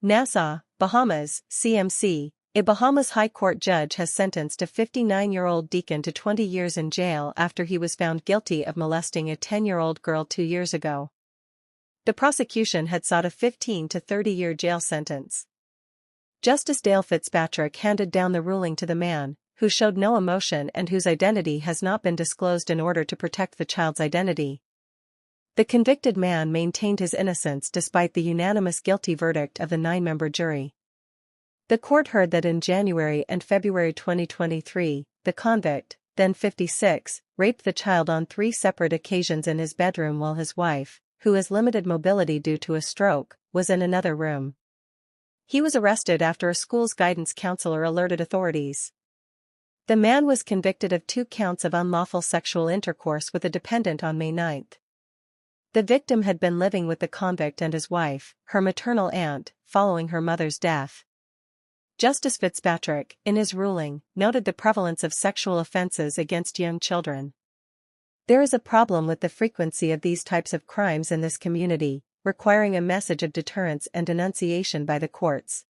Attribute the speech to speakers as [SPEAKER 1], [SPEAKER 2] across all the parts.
[SPEAKER 1] Nassau, Bahamas, CMC. A Bahamas High Court judge has sentenced a 59-year-old deacon to 20 years in jail after he was found guilty of molesting a 10-year-old girl 2 years ago. The prosecution had sought a 15 to 30-year jail sentence. Justice Dale Fitzpatrick handed down the ruling to the man, who showed no emotion and whose identity has not been disclosed in order to protect the child's identity. The convicted man maintained his innocence despite the unanimous guilty verdict of the 9-member jury. The court heard that in January and February 2023, the convict, then 56, raped the child on 3 separate occasions in his bedroom while his wife, who has limited mobility due to a stroke, was in another room. He was arrested after a school's guidance counselor alerted authorities. The man was convicted of 2 counts of unlawful sexual intercourse with a dependent on May 9. The victim had been living with the convict and his wife, her maternal aunt, following her mother's death. Justice Fitzpatrick, in his ruling, noted the prevalence of sexual offenses against young children. There is a problem with the frequency of these types of crimes in this community, requiring a message of deterrence and denunciation by the courts.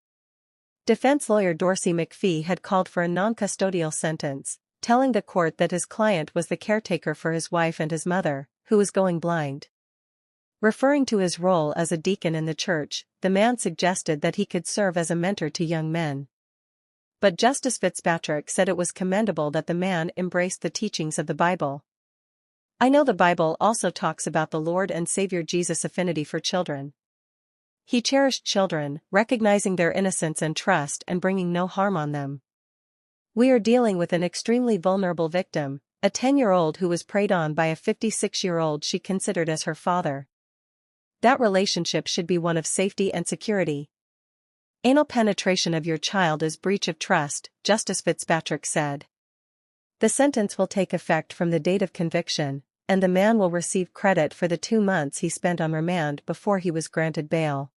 [SPEAKER 1] Defense lawyer Dorsey McPhee had called for a non-custodial sentence, telling the court that his client was the caretaker for his wife and his mother, who was going blind. Referring to his role as a deacon in the church, the man suggested that he could serve as a mentor to young men. But Justice Fitzpatrick said it was commendable that the man embraced the teachings of the Bible. "I know the Bible also talks about the Lord and Savior Jesus' affinity for children. He cherished children, recognizing their innocence and trust and bringing no harm on them. We are dealing with an extremely vulnerable victim, a 10-year-old who was preyed on by a 56-year-old she considered as her father. That relationship should be one of safety and security. Anal penetration of your child is breach of trust," Justice Fitzpatrick said. The sentence will take effect from the date of conviction, and the man will receive credit for the 2 months he spent on remand before he was granted bail.